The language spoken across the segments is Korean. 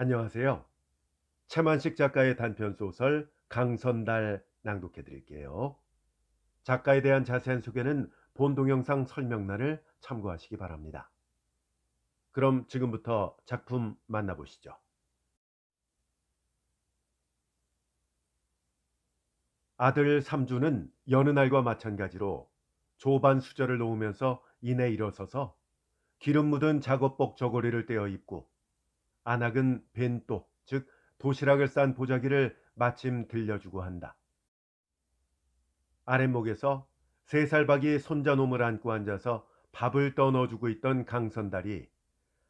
안녕하세요. 최만식 작가의 단편 소설 강선달 낭독해 드릴게요. 작가에 대한 자세한 소개는 본 동영상 설명란을 참고하시기 바랍니다. 그럼 지금부터 작품 만나보시죠. 아들 삼주는 여느 날과 마찬가지로 조반 수저를 놓으면서 이내 일어서서 기름 묻은 작업복 저고리를 떼어 입고 안악은 벤또, 즉 도시락을 싼 보자기를 마침 들려주고 한다. 아랫목에서 3살 박이 손자놈을 안고 앉아서 밥을 떠넣어주고 있던 강선달이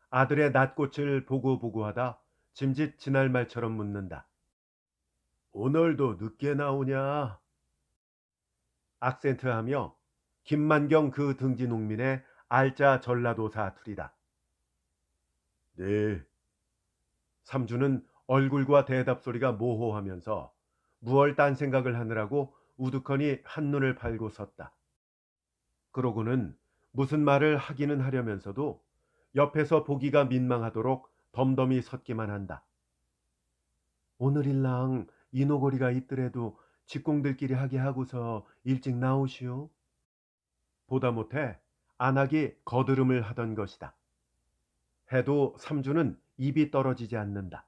아들의 낯꽃을 보고 하다 짐짓 지날 말처럼 묻는다. 오늘도 늦게 나오냐? 악센트하며 김만경 그 등지 농민의 알짜 전라도 사투리다. 네. 삼주는 얼굴과 대답 소리가 모호하면서 무얼 딴 생각을 하느라고 우두커니 한눈을 팔고 섰다. 그러고는 무슨 말을 하기는 하려면서도 옆에서 보기가 민망하도록 덤덤히 섰기만 한다. 오늘일랑 이노거리가 있더라도 직공들끼리 하게 하고서 일찍 나오시오. 보다 못해 안하기 거드름을 하던 것이다. 해도 삼주는 입이 떨어지지 않는다.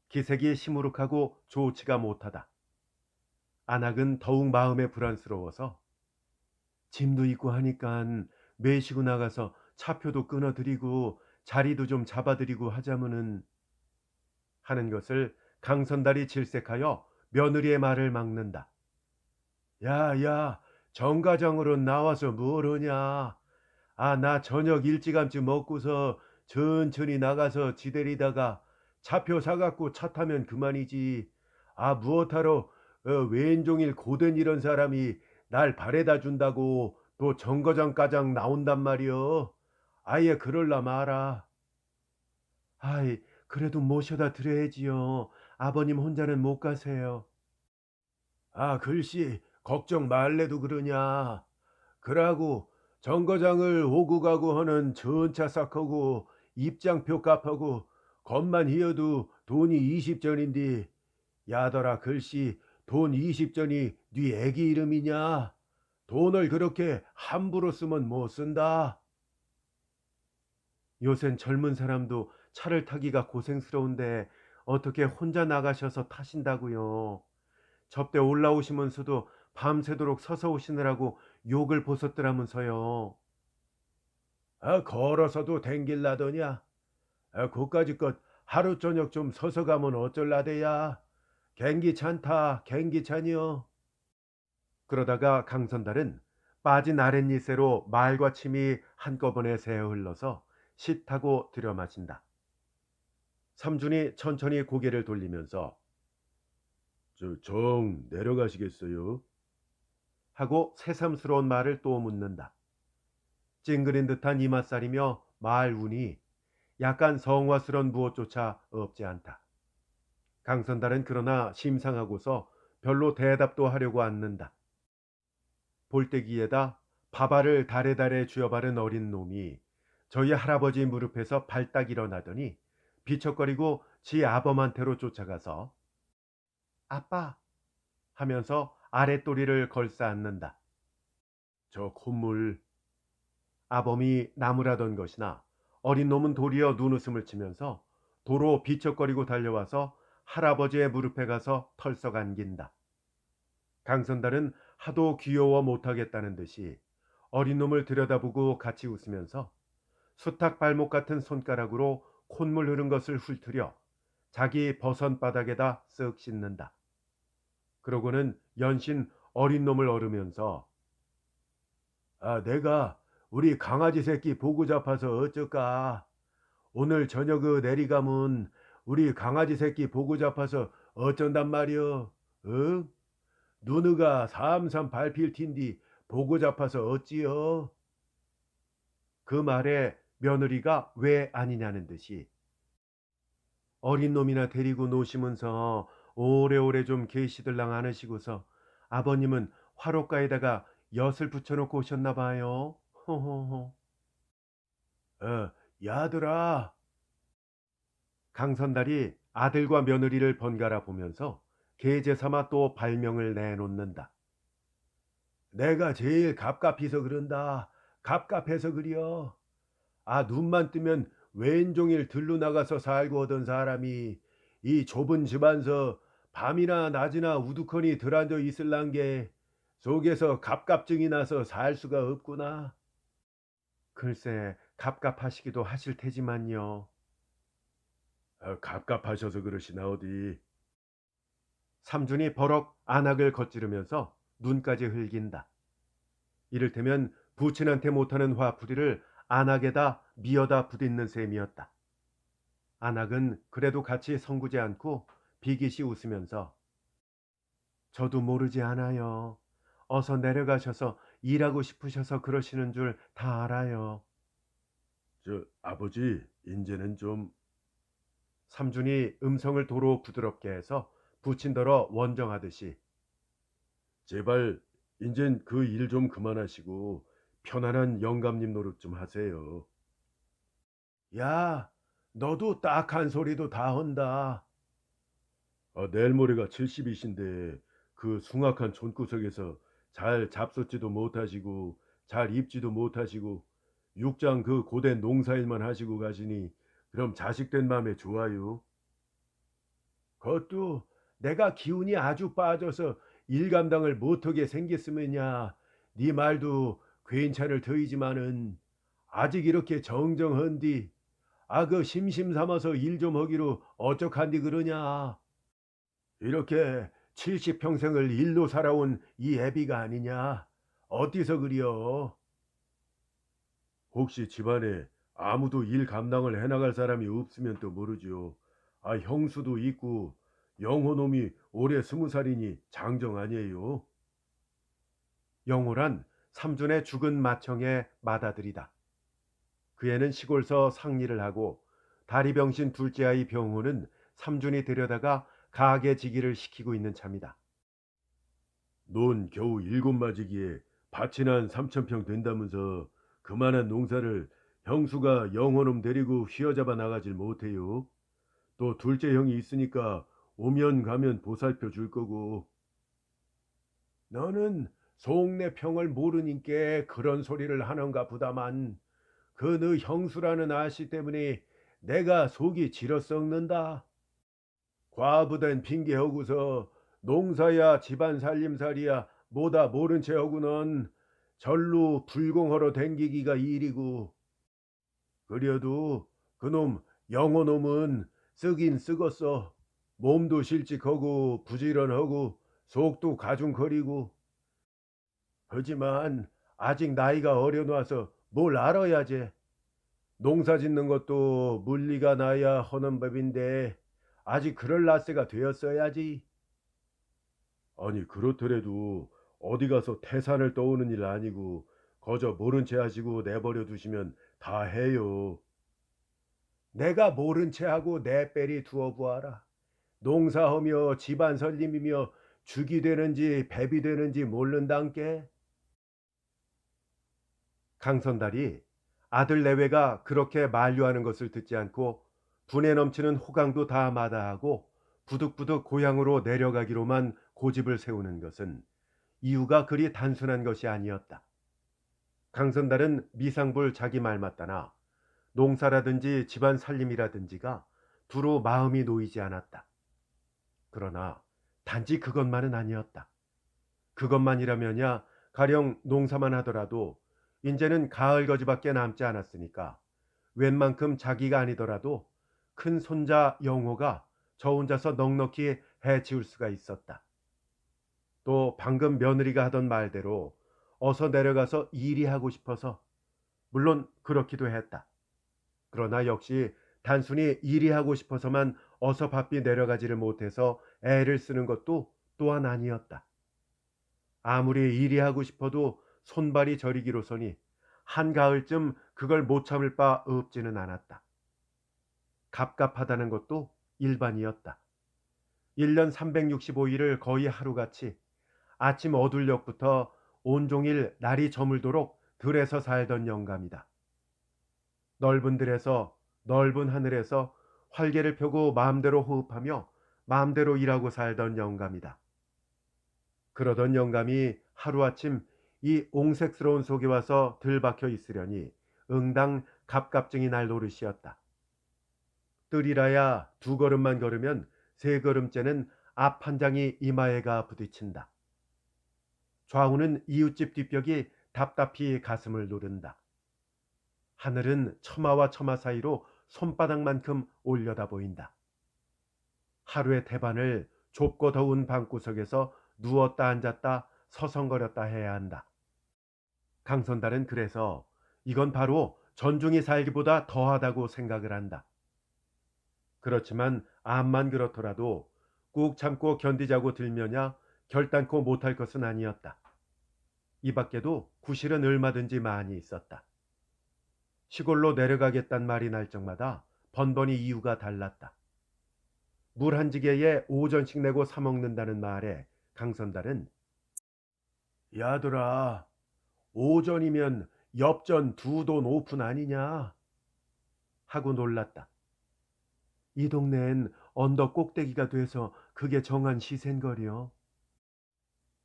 기색이 시무룩하고 좋지가 못하다. 안악은 더욱 마음에 불안스러워서 짐도 있고 하니깐 매시고 나가서 차표도 끊어드리고 자리도 좀 잡아드리고 하자면은 하는 것을 강선달이 질색하여 며느리의 말을 막는다. 야, 정가장으로 나와서 뭘 하냐? 아, 나 저녁 일찌감치 먹고서 천천히 나가서 지대리다가 차표 사갖고 차 타면 그만이지. 아, 무엇하러 왼종일 고된 이런 사람이 날 바래다 준다고 또 정거장가장 나온단 말이여. 아예 그럴라 마라. 아이, 그래도 모셔다 드려야지요. 아버님 혼자는 못 가세요. 아, 글씨 걱정 말래도 그러냐. 그러고 정거장을 오고 가고 하는 전차 싹하고 입장표 값하고 것만 희어도 돈이 20전인데 야더라 글씨 돈 20전이 네 애기 이름이냐? 돈을 그렇게 함부로 쓰면 못 쓴다. 요샌 젊은 사람도 차를 타기가 고생스러운데 어떻게 혼자 나가셔서 타신다고요. 접대 올라오시면서도 밤새도록 서서 오시느라고 욕을 보섰더라면서요. 아, 걸어서도 댕길라더냐? 아, 그까짓 것 하루 저녁 좀 서서 가면 어쩔라대야. 갱기찬이여. 그러다가 강선달은 빠진 아랫니새로 말과 침이 한꺼번에 새어 흘러서 싯하고 들여마신다. 삼준이 천천히 고개를 돌리면서 저 정 내려가시겠어요? 하고 새삼스러운 말을 또 묻는다. 찡그린 듯한 이맛살이며 말 운이 약간 성화스런 무엇조차 없지 않다. 강선달은 그러나 심상하고서 별로 대답도 하려고 않는다. 볼때기에다 밥알을 다래다래 쥐어바른 어린 놈이 저희 할아버지 무릎에서 발딱 일어나더니 비척거리고 지 아범한테로 쫓아가서 아빠 하면서 아랫도리를 걸싸안는다. 저 콧물. 아범이 나무라던 것이나 어린 놈은 도리어 눈웃음을 치면서 도로 비척거리고 달려와서 할아버지의 무릎에 가서 털썩 안긴다. 강선달은 하도 귀여워 못하겠다는 듯이 어린 놈을 들여다보고 같이 웃으면서 수탉 발목 같은 손가락으로 콧물 흐른 것을 훑으려 자기 버선 바닥에다 쓱 씻는다. 그러고는 연신 어린 놈을 얼으면서 아, 내가 우리 강아지 새끼 보고 잡아서 어쩔까? 오늘 저녁 내리가면 우리 강아지 새끼 보고 잡아서 어쩐단 말이여? 응? 누누가 삼삼 밟힐 텐디 보고 잡아서 어찌여? 그 말에 며느리가 왜 아니냐는 듯이 어린 놈이나 데리고 노시면서 오래오래 좀 계시들랑 않으시고서 아버님은 화롯가에다가 엿을 붙여놓고 오셨나 봐요. 호호호. 어, 야들아. 강선달이 아들과 며느리를 번갈아 보면서 계제 삼아 또 발명을 내놓는다. 내가 제일 갑갑해서 그런다. 갑갑해서 그려. 아, 눈만 뜨면 왼종일 들로 나가서 살고 오던 사람이 이 좁은 집안서 밤이나 낮이나 우두커니 들앉아 있을란 게 속에서 갑갑증이 나서 살 수가 없구나. 글쎄, 갑갑하시기도 하실 테지만요. 갑갑하셔서 그러시나 어디. 삼준이 버럭 안악을 거찌르면서 눈까지 흘긴다. 이를테면 부친한테 못하는 화풀이를 안악에다 미어다 부딪는 셈이었다. 안악은 그래도 같이 성구지 않고 비깃이 웃으면서 저도 모르지 않아요. 어서 내려가셔서 일하고 싶으셔서 그러시는 줄 다 알아요. 저 아버지 인제는 좀. 삼준이 음성을 도로 부드럽게 해서 부친더러 원정하듯이 제발 인젠 그 일 좀 그만하시고 편안한 영감님 노릇 좀 하세요. 야, 너도 딱한 소리도 다 한다. 내일 모레가 70이신데 그 숭악한 촌구석에서 잘 잡숫지도 못하시고 잘 입지도 못하시고 육장 그 고된 농사일만 하시고 가시니 그럼 자식된 맘에 좋아요. 그것도 내가 기운이 아주 빠져서 일 감당을 못하게 생겼으면야 네 말도 괜찮을 터이지만은 아직 이렇게 정정한디 그 심심 삼아서 일 좀 하기로 어쩌한디 그러냐. 이렇게 70평생을 일로 살아온 이 애비가 아니냐. 어디서 그리여. 혹시 집안에 아무도 일 감당을 해나갈 사람이 없으면 또 모르죠. 형수도 있고 영호놈이 올해 20살이니 장정 아니에요. 영호란 삼준의 죽은 맏형의 맏아들이다. 그 애는 시골서 상리를 하고 다리병신 둘째 아이 병호는 삼준이 데려다가 가게 지기를 시키고 있는 참이다. 넌 겨우 7맞이기에 밭이 난 3,000평 된다면서 그만한 농사를 형수가 영호놈 데리고 휘어잡아 나가질 못해요. 또 둘째 형이 있으니까 오면 가면 보살펴 줄 거고. 너는 속내 평을 모르니께 그런 소리를 하는가 보다만 그 너 형수라는 아씨 때문에 내가 속이 질어 썩는다. 과부된 핑계하고서 농사야 집안 살림살이야 뭐다 모른 채 하고는 절로 불공하러 댕기기가 일이고. 그려도 그놈 영호놈은 쓰긴 쓰겄어. 몸도 실직하고 부지런하고 속도 가중거리고. 하지만 아직 나이가 어려놔서 뭘 알아야지. 농사 짓는 것도 물리가 나야 하는 법인데 아직 그럴 나세가 되었어야지. 아니 그렇더라도 어디 가서 태산을 떠오는 일 아니고 거저 모른 채 하시고 내버려 두시면 다 해요. 내가 모른 채 하고 내 빼리 두어 보아라. 농사하며 집안 살림이며 죽이 되는지 배비 되는지 모른단께. 강선달이 아들 내외가 그렇게 만류하는 것을 듣지 않고 분에 넘치는 호강도 다 마다하고 부득부득 고향으로 내려가기로만 고집을 세우는 것은 이유가 그리 단순한 것이 아니었다. 강선달은 미상불 자기 말 맞다나 농사라든지 집안 살림이라든지가 두루 마음이 놓이지 않았다. 그러나 단지 그것만은 아니었다. 그것만이라면야 가령 농사만 하더라도 이제는 가을 거지밖에 남지 않았으니까 웬만큼 자기가 아니더라도 큰 손자 영호가 저 혼자서 넉넉히 해치울 수가 있었다. 또 방금 며느리가 하던 말대로 어서 내려가서 일이 하고 싶어서 물론 그렇기도 했다. 그러나 역시 단순히 일이 하고 싶어서만 어서 바삐 내려가지를 못해서 애를 쓰는 것도 또한 아니었다. 아무리 일이 하고 싶어도 손발이 저리기로서니 한가을쯤 그걸 못 참을 바 없지는 않았다. 갑갑하다는 것도 일반이었다. 1년 365일을 거의 하루같이 아침 어둘녘부터 온종일 날이 저물도록 들에서 살던 영감이다. 넓은 들에서 넓은 하늘에서 활개를 펴고 마음대로 호흡하며 마음대로 일하고 살던 영감이다. 그러던 영감이 하루아침 이 옹색스러운 속에 와서 들박혀 있으려니 응당 갑갑증이 날 노릇이었다. 뜰이라야 두 걸음만 걸으면 세 걸음째는 앞 한 장이 이마에가 부딪힌다. 좌우는 이웃집 뒷벽이 답답히 가슴을 누른다. 하늘은 처마와 처마 사이로 손바닥만큼 올려다 보인다. 하루의 태반을 좁고 더운 방구석에서 누웠다 앉았다 서성거렸다 해야 한다. 강선달은 그래서 이건 바로 전중이 살기보다 더하다고 생각을 한다. 그렇지만 암만 그렇더라도 꾹 참고 견디자고 들면야 결단코 못할 것은 아니었다. 이 밖에도 구실은 얼마든지 많이 있었다. 시골로 내려가겠단 말이 날 적마다 번번이 이유가 달랐다. 물 한 지게에 오전씩 내고 사 먹는다는 말에 강선달은 야들아, 오전이면 엽전 두 돈 오픈 아니냐 하고 놀랐다. 이 동네엔 언덕 꼭대기가 돼서 그게 정한 시세인거려.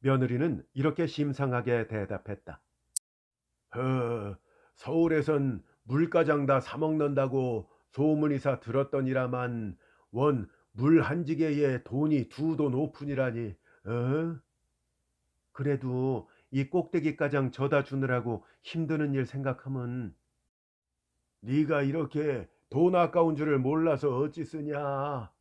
며느리는 이렇게 심상하게 대답했다. 서울에선 물가장 다 사먹는다고 소문이사 들었더니라만 원 물 한 지게에 돈이 두 돈 오픈이라니. 어? 그래도 이 꼭대기 가장 져다 주느라고 힘드는 일 생각하면 네가 이렇게 돈 아까운 줄을 몰라서 어찌 쓰냐.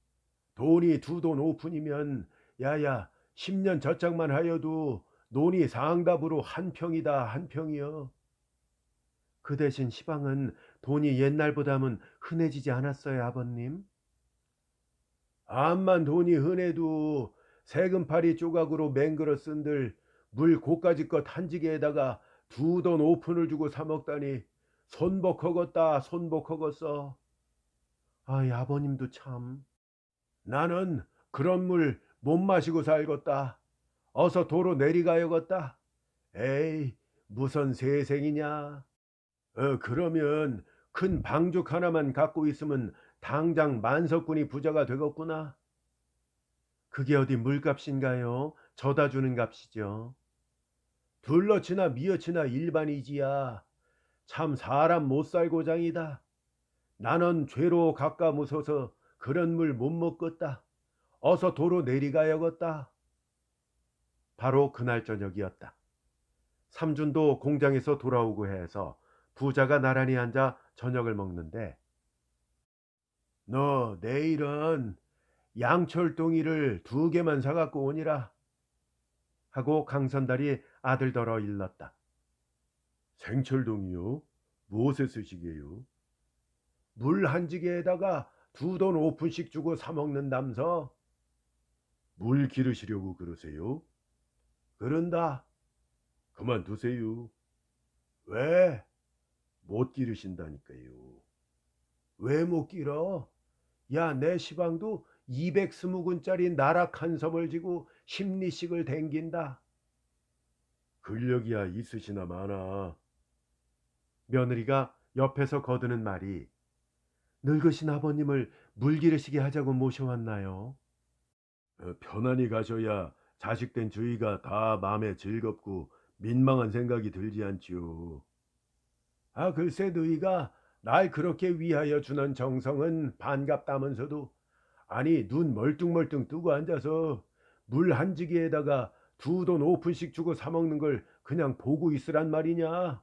돈이 두 돈 오픈이면 야야 10년 저짝만 하여도 논이 상답으로 한 평이다 한 평이여. 그 대신 시방은 돈이 옛날보다는 흔해지지 않았어요 아버님? 암만 돈이 흔해도 세금파리 조각으로 맹글어 쓴들 물 고까지 것 한 지게에다가 두 돈 오픈을 주고 사 먹다니 손복허겄다 손복허겄어. 아이 아버님도 참. 나는 그런 물 못 마시고 살겄다. 어서 도로 내리가야겠다. 에이 무슨 세생이냐. 그러면 큰 방죽 하나만 갖고 있으면 당장 만석군이 부자가 되겠구나. 그게 어디 물값인가요? 져다 주는 값이죠. 둘러치나 미어치나 일반이지야. 참 사람 못 살고장이다. 나는 죄로 가까무서서 그런 물 못 먹겠다. 어서 도로 내리가야겠다. 바로 그날 저녁이었다. 삼준도 공장에서 돌아오고 해서 부자가 나란히 앉아 저녁을 먹는데 너 내일은 양철동이를 두 개만 사갖고 오니라 하고 강선달이 아들더러 일렀다. 생철동이요? 무엇에 쓰시게요? 물 한 지게에다가 두 돈 오픈씩 주고 사 먹는담서. 물 기르시려고 그러세요? 그런다. 그만두세요. 왜? 못 기르신다니까요. 왜 못 기러? 야, 내 시방도 220군짜리 나락 한 섬을 지고 십리씩을 댕긴다. 근력이야 있으시나 마나. 며느리가 옆에서 거드는 말이 늙으신 아버님을 물 기르시게 하자고 모셔왔나요? 편안히 가셔야 자식된 저희가 다 마음에 즐겁고 민망한 생각이 들지 않지요. 아, 글쎄 너희가 날 그렇게 위하여 주는 정성은 반갑다면서도 아니 눈 멀뚱멀뚱 뜨고 앉아서 물 한 지기에다가 두 돈 오픈씩 주고 사 먹는 걸 그냥 보고 있으란 말이냐?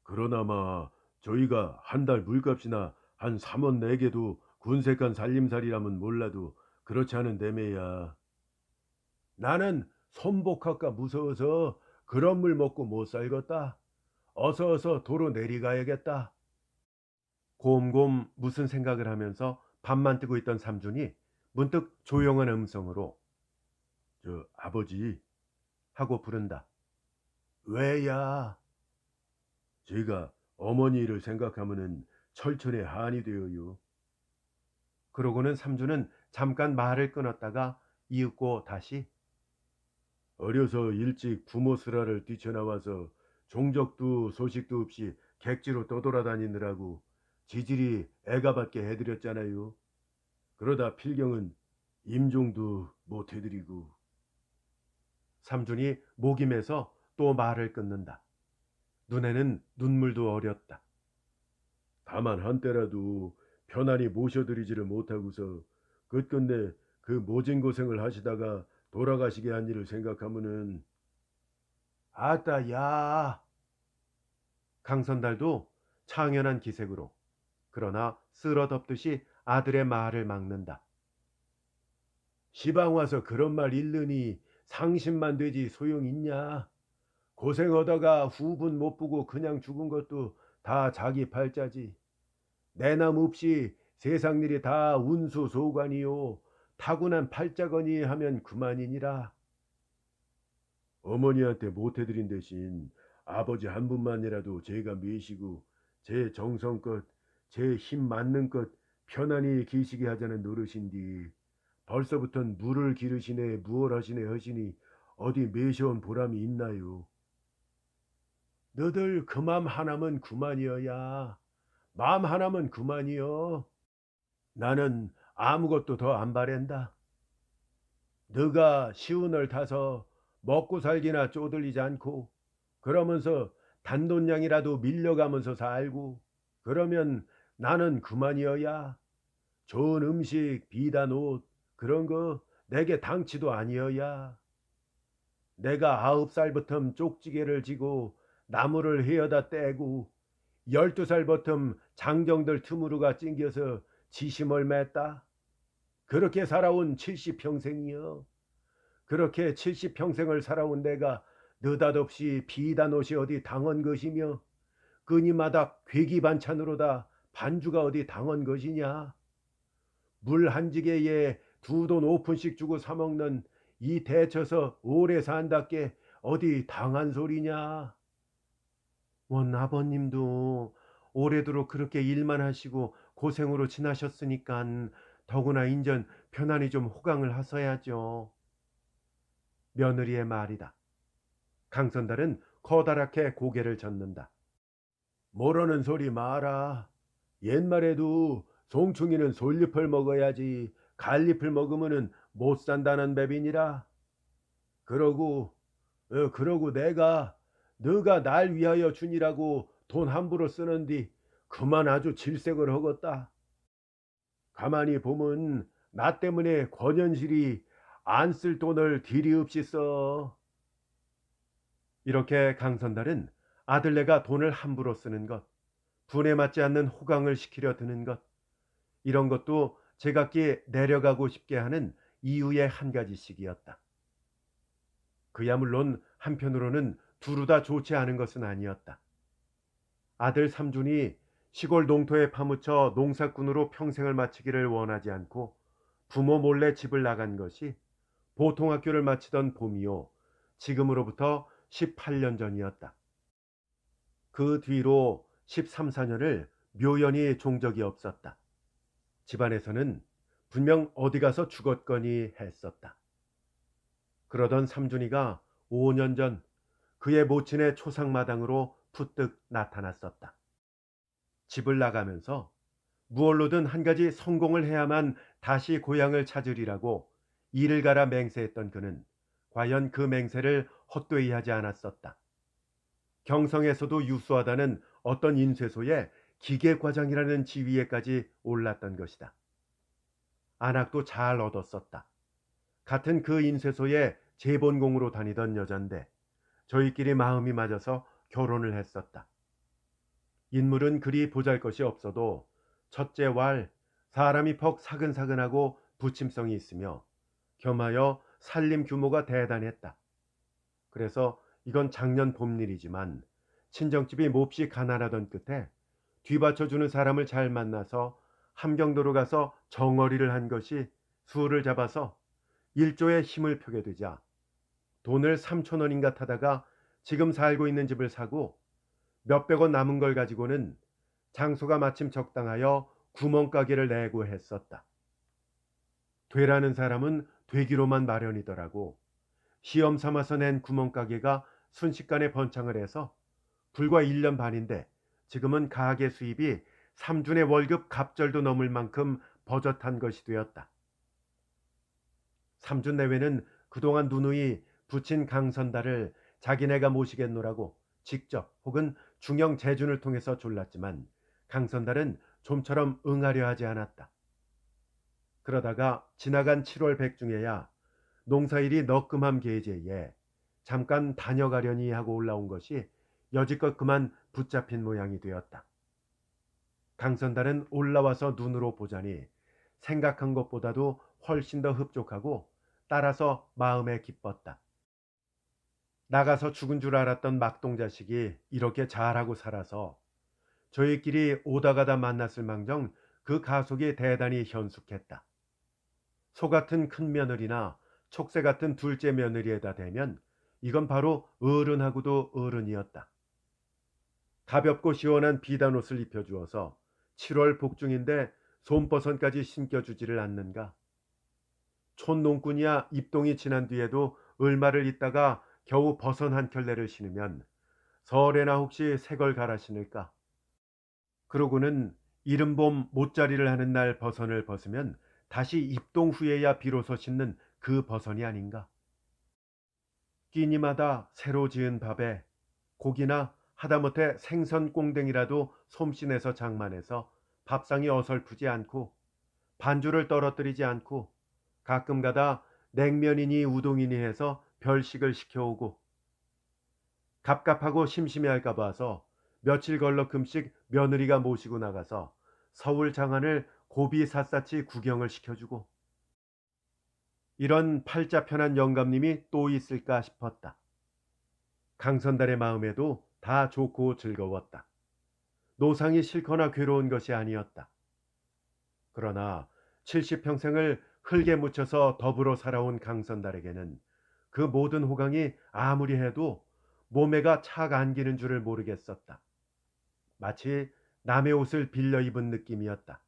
그러나마 저희가 한 달 물값이나 한 3원 내게도 군색한 살림살이라면 몰라도 그렇지 않은 데매야. 나는 손복할까 무서워서 그런 물 먹고 못 살겠다. 어서 도로 내리가야겠다. 곰곰 무슨 생각을 하면서 밥만 뜨고 있던 삼준이 문득 조용한 음성으로 저 아버지 하고 부른다. 왜야? 제가 어머니 일을 생각하면은 철천에 한이 되어요. 그러고는 삼주는 잠깐 말을 끊었다가 이윽고 다시 어려서 일찍 부모 슬하를 뛰쳐나와서 종적도 소식도 없이 객지로 떠돌아다니느라고 지질이 애가 받게 해드렸잖아요. 그러다 필경은 임종도 못 해드리고. 삼촌이 목이 메서 또 말을 끊는다. 눈에는 눈물도 어렸다. 다만 한때라도 편안히 모셔드리지를 못하고서 끝끝내 그 모진 고생을 하시다가 돌아가시게 한 일을 생각하면은 아따 야. 강선달도 창연한 기색으로 그러나 쓸어덮듯이 아들의 말을 막는다. 시방 와서 그런 말 잃느니 상심만 되지 소용 있냐? 고생하다가 후분 못 보고 그냥 죽은 것도 다 자기 팔자지. 내 남 없이 세상 일이 다 운수소관이요 타고난 팔자거니 하면 그만이니라. 어머니한테 못해드린 대신 아버지 한 분만이라도 제가 메시고 제 정성껏 제 힘 맞는 것 편안히 계시게 하자는 노릇인디 벌써부턴 물을 기르시네 무얼 하시네 하시니 어디 메셔온 보람이 있나요? 너들 그 맘 하나면 그만이어야. 맘 하나면 그만이여. 나는 아무것도 더 안 바랜다. 너가 쉬운 을 타서 먹고 살기나 쪼들리지 않고 그러면서 단돈량이라도 밀려가면서 살고 그러면 나는 그만이어야. 좋은 음식, 비단 옷 그런 거 내게 당치도 아니어야. 내가 9살부터 쪽지게를 지고 나무를 헤어다 떼고 12살부터 장정들 틈으로가 찡겨서 지심을 맸다. 그렇게 살아온 70평생이여. 그렇게 70평생을 살아온 내가 느닷없이 비단 옷이 어디 당한 것이며 끊임마다 괴기 반찬으로다 반주가 어디 당한 것이냐. 물 한 지게에 2돈 5푼씩 주고 사먹는 이 대처서 오래 산답게 어디 당한 소리냐. 원 아버님도 오래도록 그렇게 일만 하시고 고생으로 지나셨으니깐 더구나 인전 편안히 좀 호강을 하셔야죠. 며느리의 말이다. 강선달은 커다랗게 고개를 젓는다. 모르는 소리 마라. 옛말에도 송충이는 솔잎을 먹어야지 갈잎을 먹으면은 못 산다는 법이니라. 그러고 내가 너가 날 위하여 주니라고 돈 함부로 쓰는디 그만 아주 질색을 허겄다. 가만히 보면 나 때문에 권현실이 안 쓸 돈을 길이 없이 써. 이렇게 강선달은 아들네가 돈을 함부로 쓰는 것, 분에 맞지 않는 호강을 시키려 드는 것, 이런 것도 제각기 내려가고 싶게 하는 이유의 한 가지씩이었다. 그야 물론 한편으로는 두루 다 좋지 않은 것은 아니었다. 아들 삼준이 시골 농토에 파묻혀 농사꾼으로 평생을 마치기를 원하지 않고 부모 몰래 집을 나간 것이 보통학교를 마치던 봄이요. 지금으로부터 18년 전이었다. 그 뒤로 13, 14년을 묘연히 종 적이 없었다. 집안에서는 분명 어디 가서 죽었거니 했었다. 그러던 삼준이가 5년 전 그의 모친의 초상마당으로 푸뜩 나타났었다. 집을 나가면서 무얼로든 한 가지 성공을 해야만 다시 고향을 찾으리라고 이를 갈아 맹세했던 그는 과연 그 맹세를 헛되이 하지 않았었다. 경성에서도 유수하다는 어떤 인쇄소에 기계과장이라는 지위에까지 올랐던 것이다. 안학도 잘 얻었었다. 같은 그 인쇄소에 재본공으로 다니던 여잔데 저희끼리 마음이 맞아서 결혼을 했었다. 인물은 그리 보잘것이 없어도 첫째 왈 사람이 퍽 사근사근하고 부침성이 있으며 겸하여 살림 규모가 대단했다. 그래서 이건 작년 봄일이지만 친정집이 몹시 가난하던 끝에 뒤받쳐주는 사람을 잘 만나서 함경도로 가서 정어리를 한 것이 수를 잡아서 일조에 힘을 펴게 되자 돈을 3,000원인가 타다가 지금 살고 있는 집을 사고 몇백 원 남은 걸 가지고는 장소가 마침 적당하여 구멍가게를 내고 했었다. 되라는 사람은 되기로만 마련이더라고. 시험 삼아서 낸 구멍가게가 순식간에 번창을 해서 불과 1년 반인데 지금은 가게 수입이 삼준의 월급 갑절도 넘을 만큼 버젓한 것이 되었다. 삼준 내외는 그동안 누누이 부친 강선달을 자기네가 모시겠노라고 직접 혹은 중형 재준을 통해서 졸랐지만 강선달은 좀처럼 응하려 하지 않았다. 그러다가 지나간 7월 백중에야 농사일이 너끔함 계제에 잠깐 다녀가려니 하고 올라온 것이 여지껏 그만 붙잡힌 모양이 되었다. 강선달은 올라와서 눈으로 보자니 생각한 것보다도 훨씬 더 흡족하고 따라서 마음에 기뻤다. 나가서 죽은 줄 알았던 막동 자식이 이렇게 잘하고 살아서 저희끼리 오다 가다 만났을 망정 그 가속이 대단히 현숙했다. 소 같은 큰 며느리나 촉새 같은 둘째 며느리에다 대면 이건 바로 어른하고도 어른이었다. 가볍고 시원한 비단 옷을 입혀주어서 7월 복중인데 솜버선까지 신겨주지를 않는가. 촌농꾼이야 입동이 지난 뒤에도 얼마를 있다가 겨우 버선 한 켤레를 신으면 설에나 혹시 새걸 갈아 신을까. 그러고는 이른봄 못자리를 하는 날 버선을 벗으면 다시 입동 후에야 비로소 신는 그 버선이 아닌가. 끼니마다 새로 지은 밥에 고기나 하다못해 생선 꽁댕이라도 솜씨내서 장만해서 밥상이 어설프지 않고 반주를 떨어뜨리지 않고 가끔가다 냉면이니 우동이니 해서 별식을 시켜오고 갑갑하고 심심해할까 봐서 며칠 걸러 금씩 며느리가 모시고 나가서 서울 장안을 고비 샅샅이 구경을 시켜주고 이런 팔자 편한 영감님이 또 있을까 싶었다. 강선달의 마음에도 다 좋고 즐거웠다. 노상이 싫거나 괴로운 것이 아니었다. 그러나 70평생을 흙에 묻혀서 더불어 살아온 강선달에게는 그 모든 호강이 아무리 해도 몸에가 착 안기는 줄을 모르겠었다. 마치 남의 옷을 빌려 입은 느낌이었다.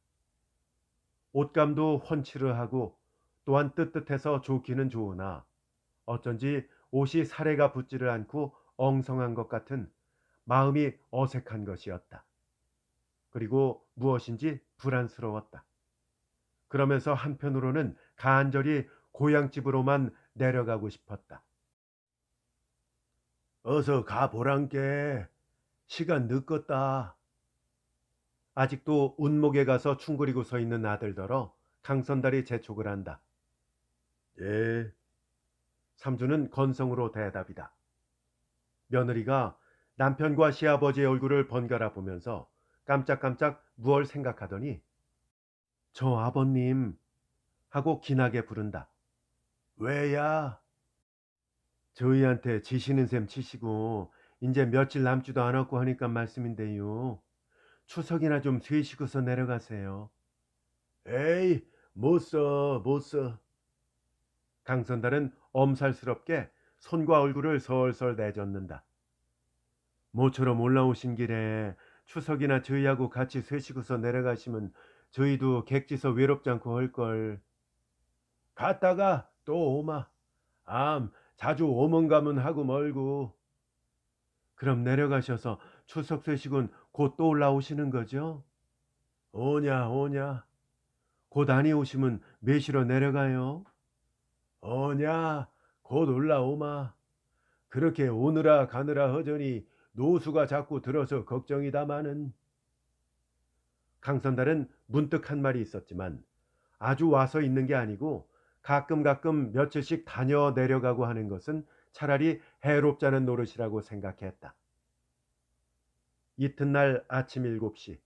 옷감도 훤칠하고 또한 뜨뜻해서 좋기는 좋으나 어쩐지 옷이 사례가 붙지를 않고 엉성한 것 같은 마음이 어색한 것이었다. 그리고 무엇인지 불안스러웠다. 그러면서 한편으로는 간절히 고향집으로만 내려가고 싶었다. 어서 가보란께. 시간 늦었다. 아직도 운목에 가서 충고리고 서 있는 아들더러 강선달이 재촉을 한다. 예. 삼주는 건성으로 대답이다. 며느리가 남편과 시아버지의 얼굴을 번갈아 보면서 깜짝깜짝 무얼 생각하더니 저 아버님 하고 기나게 부른다. 왜야? 저희한테 지시는 셈 치시고 이제 며칠 남지도 않았고 하니까 말씀인데요. 추석이나 좀 쉬시고서 내려가세요. 에이, 못 써, 못 써. 강선달은 엄살스럽게 손과 얼굴을 설설 내젓는다. 모처럼 올라오신 길에 추석이나 저희하고 같이 쉬시고서 내려가시면 저희도 객지서 외롭지 않고 할걸. 갔다가 또 오마. 자주 오면 가면 하고 멀고. 그럼 내려가셔서 추석 쉬시곤 곧 또 올라오시는 거죠? 오냐 오냐. 곧 아니 오시면 매시러 내려가요. 오냐 곧 올라오마. 그렇게 오느라 가느라 허전히 노수가 자꾸 들어서 걱정이다마는. 강선달은 문득 한 말이 있었지만 아주 와서 있는 게 아니고 가끔 며칠씩 다녀 내려가고 하는 것은 차라리 해롭자는 노릇이라고 생각했다. 이튿날 아침 7시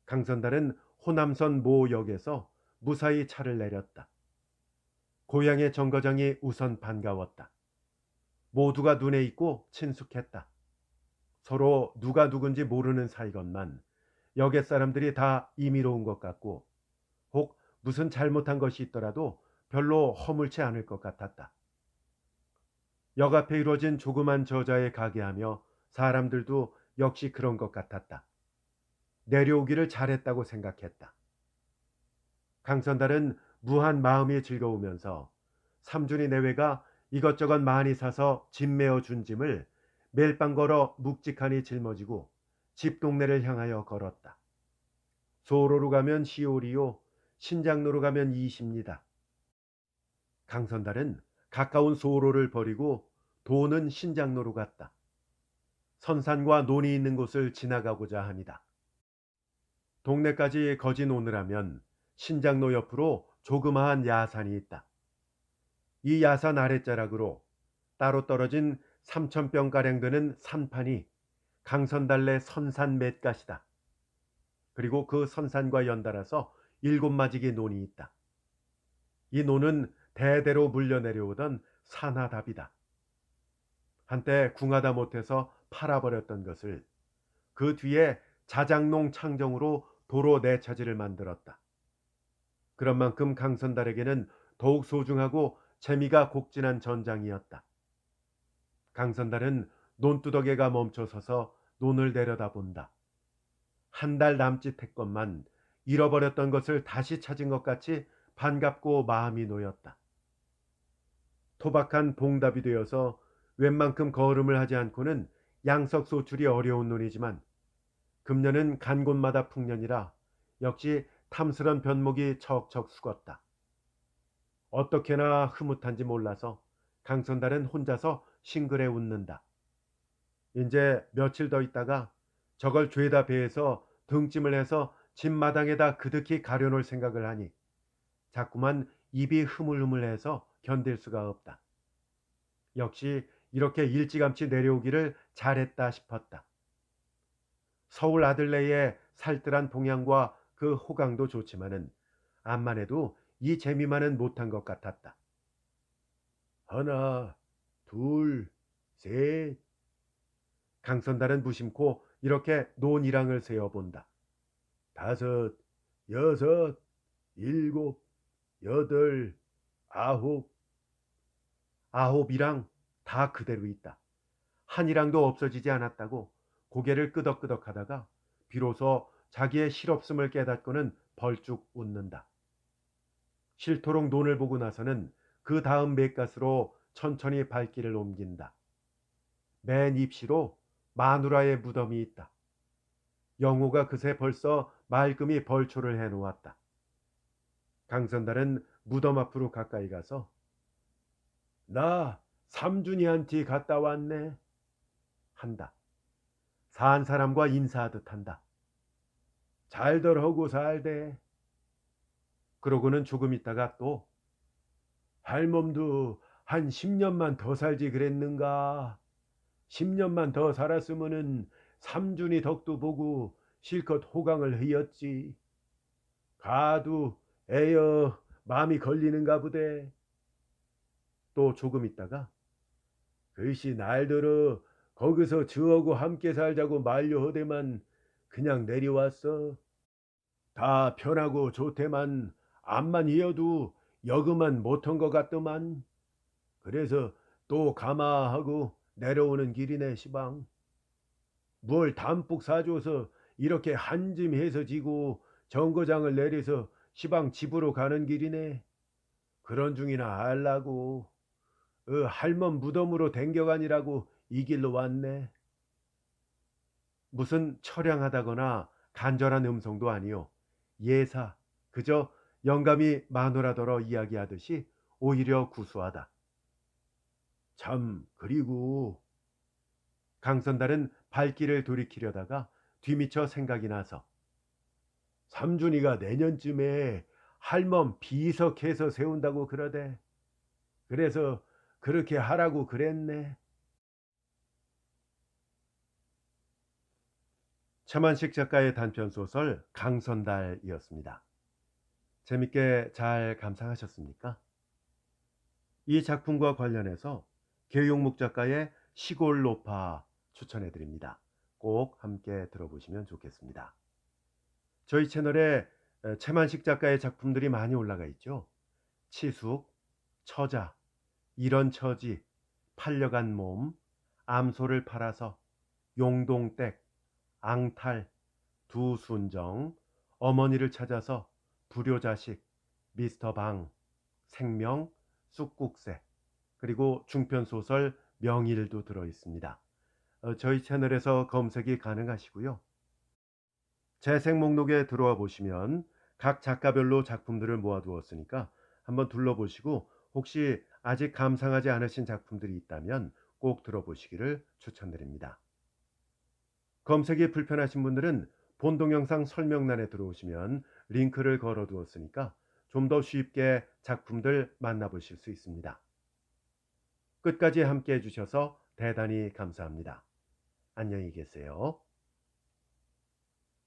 강선달은 호남선 모 역에서 무사히 차를 내렸다. 고향의 정거장이 우선 반가웠다. 모두가 눈에 익고 친숙했다. 서로 누가 누군지 모르는 사이건만 역의 사람들이 다 임의로운 것 같고 혹 무슨 잘못한 것이 있더라도 별로 허물지 않을 것 같았다. 역 앞에 이루어진 조그만 저자에 가게하며 사람들도 역시 그런 것 같았다. 내려오기를 잘했다고 생각했다. 강선달은 무한 마음이 즐거우면서 삼준이 내외가 이것저것 많이 사서 짐 메어 준 짐을 멜빵 걸어 묵직하니 짊어지고 집 동네를 향하여 걸었다. 소로로 가면 시오리요, 신장로로 가면 이십니다. 강선달은 가까운 소로를 버리고 도는 신장로로 갔다. 선산과 논이 있는 곳을 지나가고자 합니다. 동네까지 거진 오느라면 신장로 옆으로 조그마한 야산이 있다. 이 야산 아랫자락으로 따로 떨어진 3,000평가량 되는 산판이 강선달래 선산 맷갓이다. 그리고 그 선산과 연달아서 7마지기 논이 있다. 이 논은 대대로 물려내려오던 산하답이다. 한때 궁하다 못해서 팔아버렸던 것을 그 뒤에 자작농 창정으로 도로 내차지를 만들었다. 그런 만큼 강선달에게는 더욱 소중하고 재미가 곡진한 전장이었다. 강선달은 논두덕에가 멈춰서서 논을 내려다본다. 한 달 남짓 했건만 잃어버렸던 것을 다시 찾은 것 같이 반갑고 마음이 놓였다. 토박한 봉답이 되어서 웬만큼 거름을 하지 않고는 양석 소출이 어려운 논이지만 금년은 간 곳마다 풍년이라 역시 탐스런 변목이 척척 숙었다. 어떻게나 흐뭇한지 몰라서 강선달은 혼자서 싱글에 웃는다. 이제 며칠 더 있다가 저걸 죄다 배에서 등짐을 해서 집마당에다 그득히 가려놓을 생각을 하니 자꾸만 입이 흐물흐물해서 견딜 수가 없다. 역시 이렇게 일찌감치 내려오기를 잘했다 싶었다. 서울 아들네의 살뜰한 동양과 그 호강도 좋지만은 암만 해도 이 재미만은 못한 것 같았다. 하나, 둘, 셋. 강선달은 무심코 이렇게 논이랑을 세어본다. 다섯, 여섯, 일곱, 여덟, 아홉. 아홉이랑 다 그대로 있다. 한 이랑도 없어지지 않았다고 고개를 끄덕끄덕 하다가 비로소 자기의 실없음을 깨닫고는 벌쭉 웃는다. 싫도록 논을 보고 나서는 그 다음 맷갓으로 천천히 발길을 옮긴다. 맨 입시로 마누라의 무덤이 있다. 영호가 그새 벌써 말끔히 벌초를 해놓았다. 강선달은 무덤 앞으로 가까이 가서 나 삼준이한테 갔다 왔네 한다. 산 사람과 인사하듯 한다. 잘들 하고 살대. 그러고는 조금 있다가 또 할멈도 한 10년만 더 살지 그랬는가. 10년만 더 살았으면은 삼준이 덕도 보고 실컷 호강을 하였지. 가도 에여 마음이 걸리는가 보대. 또 조금 있다가 글씨 날들어 거기서 저하고 함께 살자고 만류하대만 그냥 내려왔어. 다 편하고 좋대만 암만 이어도 여금만 못한 것 같더만. 그래서 또 가마하고 내려오는 길이네 시방. 뭘 담뿍 사줘서 이렇게 한짐해서 지고 정거장을 내려서 시방 집으로 가는 길이네. 그런 중이나 알라고. 할멈 무덤으로 댕겨가니라고 이 길로 왔네. 무슨 처량하다거나 간절한 음성도 아니요. 예사, 그저 영감이 마누라더러 이야기하듯이 오히려 구수하다. 참, 그리고 강선달은 발길을 돌이키려다가 뒤미처 생각이 나서 삼준이가 내년쯤에 할멈 비석해서 세운다고 그러대. 그래서 그렇게 하라고 그랬네. 차만식 작가의 단편소설 강선달이었습니다. 재밌게 잘 감상하셨습니까? 이 작품과 관련해서 계용묵 작가의 시골 노파 추천해 드립니다. 꼭 함께 들어보시면 좋겠습니다. 저희 채널에 채만식 작가의 작품들이 많이 올라가 있죠. 치숙, 처자, 이런 처지, 팔려간 몸, 암소를 팔아서, 용동댁, 앙탈, 두순정, 어머니를 찾아서, 불효자식, 미스터 방, 생명, 쑥국새, 그리고 중편소설 명일도 들어 있습니다. 저희 채널에서 검색이 가능하시고요. 재생 목록에 들어와 보시면 각 작가별로 작품들을 모아두었으니까 한번 둘러보시고 혹시 아직 감상하지 않으신 작품들이 있다면 꼭 들어보시기를 추천드립니다. 검색이 불편하신 분들은 본 동영상 설명란에 들어오시면 링크를 걸어 두었으니까 좀 더 쉽게 작품들 만나보실 수 있습니다. 끝까지 함께 해주셔서 대단히 감사합니다. 안녕히 계세요.